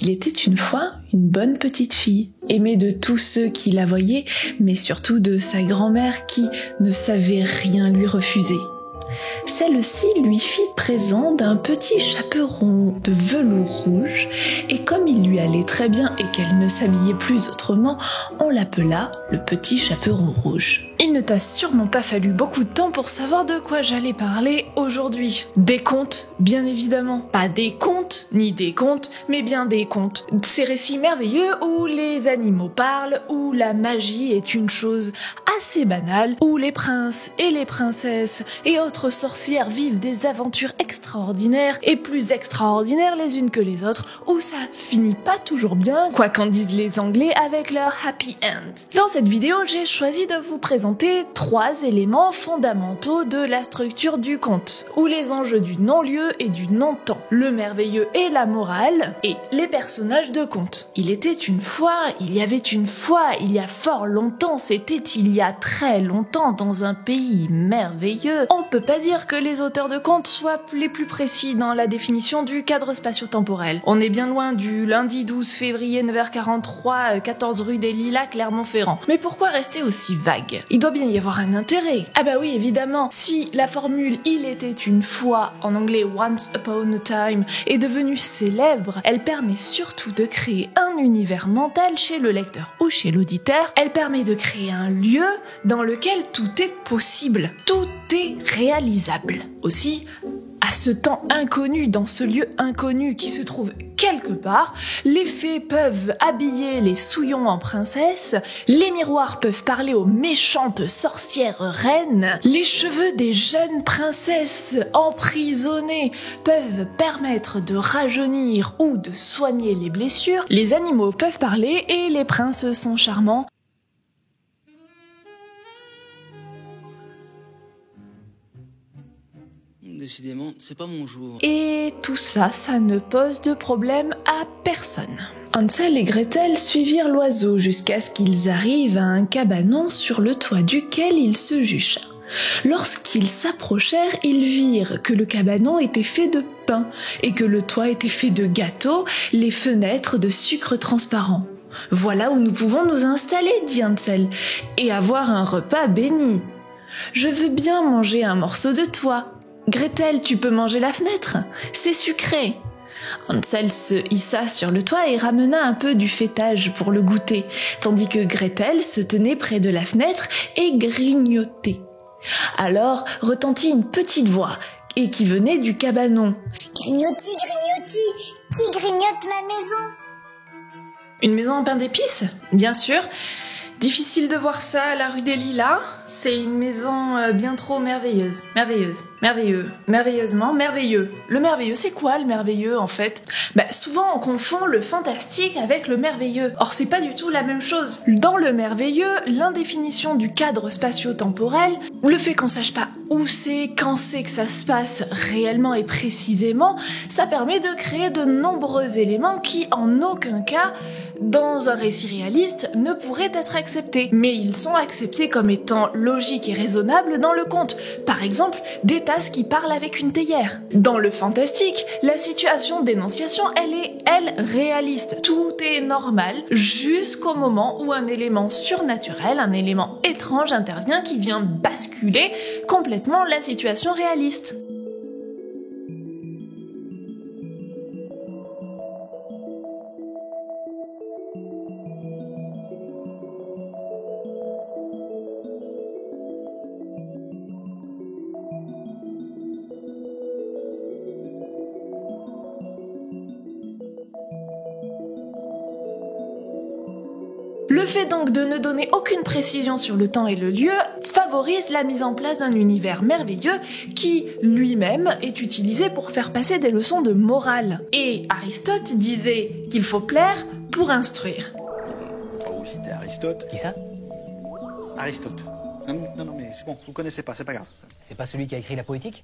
qu'il était une fois une bonne petite fille, aimée de tous ceux qui la voyaient, mais surtout de sa grand-mère qui ne savait rien lui refuser. Celle-ci lui fit présent d'un petit chaperon de velours rouge, et comme il lui allait très bien et qu'elle ne s'habillait plus autrement, on l'appela le petit chaperon rouge. Il ne t'a sûrement pas fallu beaucoup de temps pour savoir de quoi j'allais parler aujourd'hui. Des contes, bien évidemment. Pas des contes, ni des contes, mais bien des contes. Ces récits merveilleux où les animaux parlent, où la magie est une chose assez banale, où les princes et les princesses et autres sorcières vivent des aventures extraordinaires et plus extraordinaires les unes que les autres, où ça finit pas toujours bien, quoi qu'en disent les Anglais avec leur happy end. Dans cette vidéo, j'ai choisi de vous présenter 3 éléments fondamentaux de la structure du conte, où les enjeux du non-lieu et du non-temps, le merveilleux et la morale, et les personnages de conte. Il était une fois, il y avait une fois, il y a fort longtemps, c'était il y a très longtemps, dans un pays merveilleux. On peut pas dire que les auteurs de contes soient les plus précis dans la définition du cadre spatio-temporel. On est bien loin du lundi 12 février 9h43, 14 rue des Lilas, Clermont-Ferrand. Mais pourquoi rester aussi vague? Il doit bien y avoir un intérêt. Ah bah oui, évidemment, si la formule « il était une fois », en anglais « once upon a time », est devenue célèbre, elle permet surtout de créer un univers mental chez le lecteur ou chez l'auditeur. Elle permet de créer un lieu dans lequel tout est possible, tout est réalisable. Aussi, à ce temps inconnu, dans ce lieu inconnu qui se trouve quelque part, les fées peuvent habiller les souillons en princesses, les miroirs peuvent parler aux méchantes sorcières reines, les cheveux des jeunes princesses emprisonnées peuvent permettre de rajeunir ou de soigner les blessures, les animaux peuvent parler et les princes sont charmants. Décidément, c'est pas mon jour. Et tout ça, ça ne pose de problème à personne. Hansel et Gretel suivirent l'oiseau jusqu'à ce qu'ils arrivent à un cabanon sur le toit duquel il se jucha. Lorsqu'ils s'approchèrent, ils virent que le cabanon était fait de pain et que le toit était fait de gâteaux, les fenêtres de sucre transparent. « Voilà où nous pouvons nous installer, dit Hansel, et avoir un repas béni. Je veux bien manger un morceau de toit. Gretel, tu peux manger la fenêtre, c'est sucré. » Hansel se hissa sur le toit et ramena un peu du faitage pour le goûter, tandis que Gretel se tenait près de la fenêtre et grignotait. Alors retentit une petite voix, et qui venait du cabanon. « Grignoti, grignoti, qui grignote ma maison ?» Une maison en pain d'épices, bien sûr. Difficile de voir ça à la rue des Lilas. C'est une maison bien trop merveilleuse. Merveilleusement merveilleux. Le merveilleux, c'est quoi le merveilleux en fait? Souvent on confond le fantastique avec le merveilleux. Or c'est pas du tout la même chose. Dans le merveilleux, l'indéfinition du cadre spatio-temporel, le fait qu'on sache pas où c'est, quand c'est que ça se passe réellement et précisément, ça permet de créer de nombreux éléments qui en aucun cas dans un récit réaliste, ne pourraient être acceptés. Mais ils sont acceptés comme étant logiques et raisonnables dans le conte. Par exemple, des tasses qui parlent avec une théière. Dans le fantastique, la situation d'énonciation, elle, réaliste. Tout est normal jusqu'au moment où un élément surnaturel, un élément étrange intervient qui vient basculer complètement la situation réaliste. Le fait donc de ne donner aucune précision sur le temps et le lieu favorise la mise en place d'un univers merveilleux qui, lui-même, est utilisé pour faire passer des leçons de morale. Et Aristote disait qu'il faut plaire pour instruire. Oh, c'était Aristote. Qui ça? Aristote. Non, mais c'est bon, vous connaissez pas, c'est pas grave. C'est pas celui qui a écrit la poétique?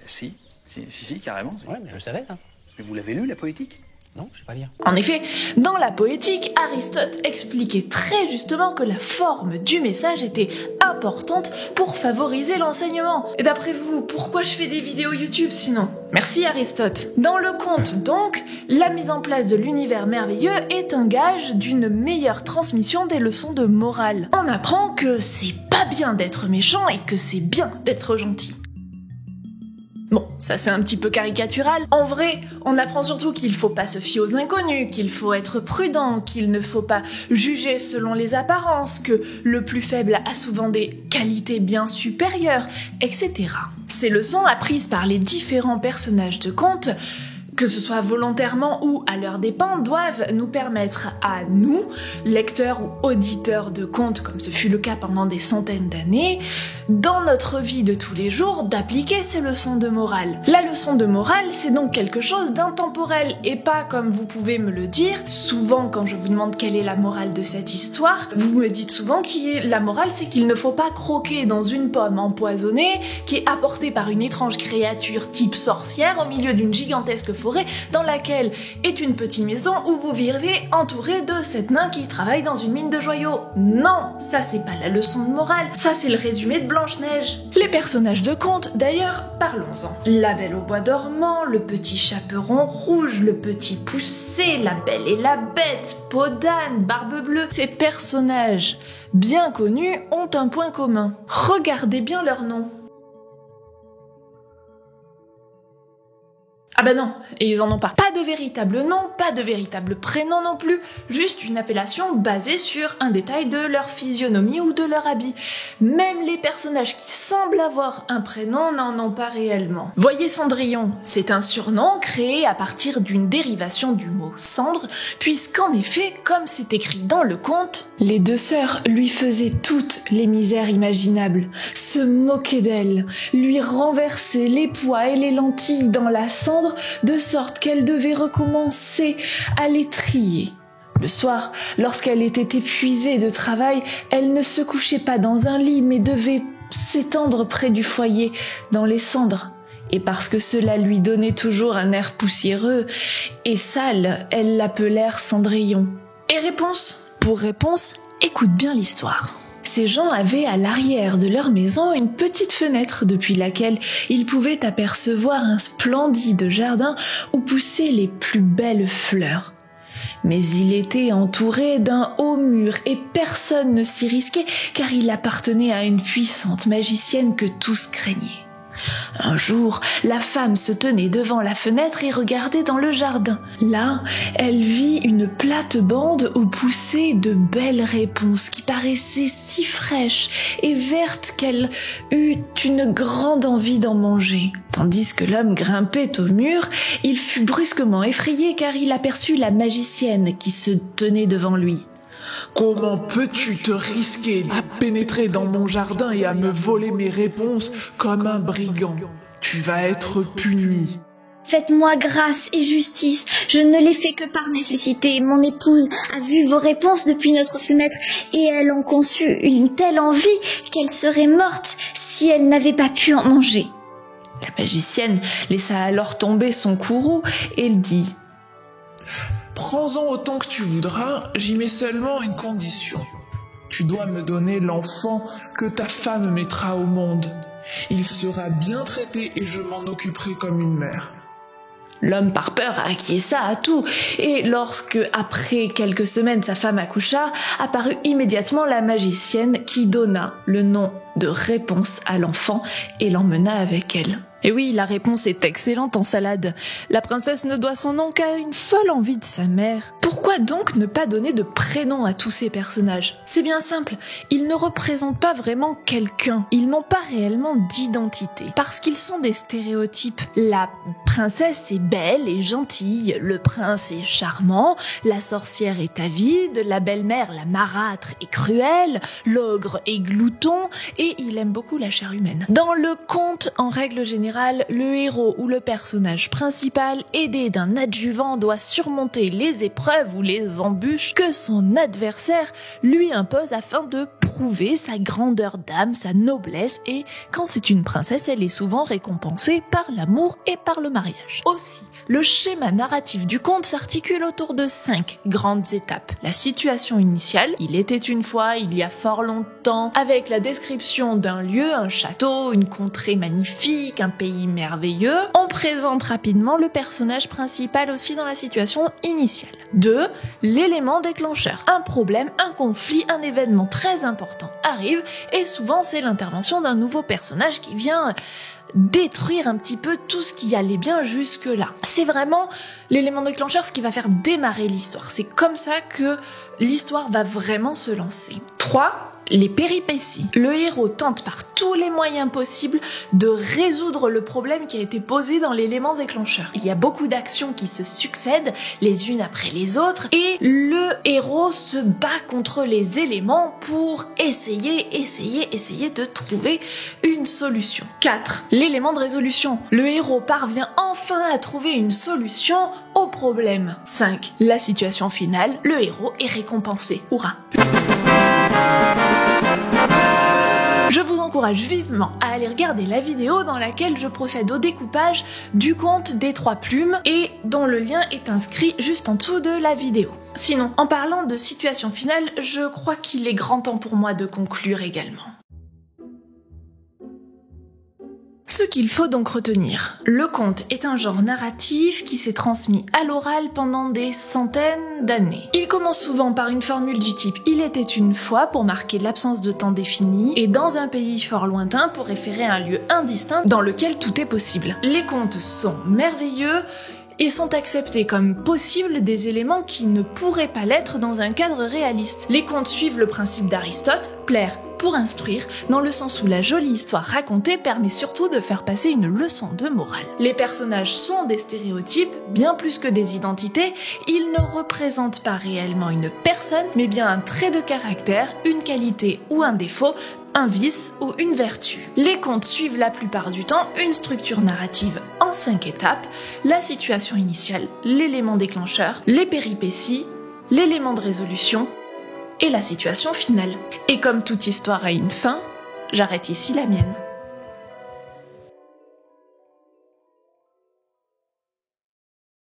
Si, carrément. Ouais, mais je le savais, ça. Mais vous l'avez lu, la poétique? Non, je sais pas lire. En effet, dans la poétique, Aristote expliquait très justement que la forme du message était importante importante pour favoriser l'enseignement. Et d'après vous, pourquoi je fais des vidéos YouTube sinon? Merci Aristote. Dans le conte donc, la mise en place de l'univers merveilleux est un gage d'une meilleure transmission des leçons de morale. On apprend que c'est pas bien d'être méchant et que c'est bien d'être gentil. Bon, ça c'est un petit peu caricatural. En vrai, on apprend surtout qu'il faut pas se fier aux inconnus, qu'il faut être prudent, qu'il ne faut pas juger selon les apparences, que le plus faible a souvent des qualités bien supérieures, etc. Ces leçons apprises par les différents personnages de contes, que ce soit volontairement ou à leurs dépens, doivent nous permettre à nous, lecteurs ou auditeurs de contes, comme ce fut le cas pendant des centaines d'années, dans notre vie de tous les jours, d'appliquer ces leçons de morale. La leçon de morale, c'est donc quelque chose d'intemporel, et pas comme vous pouvez me le dire. Souvent, quand je vous demande quelle est la morale de cette histoire, vous me dites souvent que la morale, c'est qu'il ne faut pas croquer dans une pomme empoisonnée qui est apportée par une étrange créature type sorcière au milieu d'une gigantesque forêt dans laquelle est une petite maison où vous vivez entouré de 7 nains qui travaillent dans une mine de joyaux. Non, ça c'est pas la leçon de morale, ça c'est le résumé de Blanche-Neige. Les personnages de contes, d'ailleurs, parlons-en. La Belle au bois dormant, le petit chaperon rouge, le petit poucet, la Belle et la Bête, Peau d'âne, Barbe bleue, ces personnages bien connus ont un point commun. Regardez bien leurs noms. Ah bah non, et ils en ont pas. Pas de véritable nom, pas de véritable prénom non plus, juste une appellation basée sur un détail de leur physionomie ou de leur habit. Même les personnages qui semblent avoir un prénom n'en ont pas réellement. Voyez Cendrillon, c'est un surnom créé à partir d'une dérivation du mot cendre, puisqu'en effet, comme c'est écrit dans le conte, les deux sœurs lui faisaient toutes les misères imaginables, se moquaient d'elle, lui renversaient les pois et les lentilles dans la cendre, de sorte qu'elle devait recommencer à les trier. Le soir, lorsqu'elle était épuisée de travail, elle ne se couchait pas dans un lit, mais devait s'étendre près du foyer, dans les cendres. Et parce que cela lui donnait toujours un air poussiéreux et sale, elles l'appelèrent Cendrillon. Et réponse? Pour réponse, écoute bien l'histoire. Ces gens avaient à l'arrière de leur maison une petite fenêtre depuis laquelle ils pouvaient apercevoir un splendide jardin où poussaient les plus belles fleurs. Mais il était entouré d'un haut mur et personne ne s'y risquait car il appartenait à une puissante magicienne que tous craignaient. Un jour, la femme se tenait devant la fenêtre et regardait dans le jardin. Là, elle vit une plate-bande où poussaient de belles réponses qui paraissaient si fraîches et vertes qu'elle eut une grande envie d'en manger. Tandis que l'homme grimpait au mur, il fut brusquement effrayé car il aperçut la magicienne qui se tenait devant lui. « Comment peux-tu te risquer à pénétrer dans mon jardin et à me voler mes réponses comme un brigand? Tu vas être puni. » Faites-moi grâce et justice, je ne l'ai fait que par nécessité. Mon épouse a vu vos réponses depuis notre fenêtre et elle en conçut une telle envie qu'elle serait morte si elle n'avait pas pu en manger. La magicienne laissa alors tomber son courroux et dit: Prends-en autant que tu voudras, j'y mets seulement une condition. Tu dois me donner l'enfant que ta femme mettra au monde. Il sera bien traité et je m'en occuperai comme une mère. L'homme par peur acquiesça à tout, et lorsque, après quelques semaines, sa femme accoucha, apparut immédiatement la magicienne qui donna le nom de Réponse à l'enfant et l'emmena avec elle. Et oui, la réponse est excellente en salade. La princesse ne doit son nom qu'à une folle envie de sa mère. Pourquoi donc ne pas donner de prénom à tous ces personnages? C'est bien simple, ils ne représentent pas vraiment quelqu'un. Ils n'ont pas réellement d'identité, parce qu'ils sont des stéréotypes. La princesse est belle et gentille, le prince est charmant, la sorcière est avide, la belle-mère, la marâtre, est cruelle, l'ogre est glouton, et il aime beaucoup la chair humaine. Dans le conte, en règle générale, le héros ou le personnage principal, aidé d'un adjuvant, doit surmonter les épreuves ou les embûches que son adversaire lui impose afin de prouver sa grandeur d'âme, sa noblesse, et quand c'est une princesse, elle est souvent récompensée par l'amour et par le mariage. Aussi, le schéma narratif du conte s'articule autour de 5 grandes étapes. La situation initiale, il était une fois, il y a fort longtemps, temps, avec la description d'un lieu, un château, une contrée magnifique, un pays merveilleux. On présente rapidement le personnage principal aussi dans la situation initiale. 2. L'élément déclencheur. Un problème, un conflit, un événement très important arrive et souvent c'est l'intervention d'un nouveau personnage qui vient détruire un petit peu tout ce qui allait bien jusque-là. C'est vraiment l'élément déclencheur, ce qui va faire démarrer l'histoire. C'est comme ça que l'histoire va vraiment se lancer. 3. Les péripéties. Le héros tente par tous les moyens possibles de résoudre le problème qui a été posé dans l'élément déclencheur. Il y a beaucoup d'actions qui se succèdent les unes après les autres et le héros se bat contre les éléments pour essayer de trouver une solution. 4. L'élément de résolution. Le héros parvient enfin à trouver une solution au problème. 5. La situation finale. Le héros est récompensé. Hurrah! Je vous encourage vivement à aller regarder la vidéo dans laquelle je procède au découpage du conte des 3 plumes et dont le lien est inscrit juste en dessous de la vidéo. Sinon, en parlant de situation finale, je crois qu'il est grand temps pour moi de conclure également. Ce qu'il faut donc retenir, le conte est un genre narratif qui s'est transmis à l'oral pendant des centaines d'années. Il commence souvent par une formule du type « il était une fois » pour marquer l'absence de temps défini et « dans un pays fort lointain » pour référer à un lieu indistinct dans lequel tout est possible. Les contes sont merveilleux et sont acceptés comme possibles des éléments qui ne pourraient pas l'être dans un cadre réaliste. Les contes suivent le principe d'Aristote, plaire pour instruire, dans le sens où la jolie histoire racontée permet surtout de faire passer une leçon de morale. Les personnages sont des stéréotypes, bien plus que des identités, ils ne représentent pas réellement une personne, mais bien un trait de caractère, une qualité ou un défaut, un vice ou une vertu. Les contes suivent la plupart du temps une structure narrative en 5 étapes, la situation initiale, l'élément déclencheur, les péripéties, l'élément de résolution, et la situation finale. Et comme toute histoire a une fin, j'arrête ici la mienne.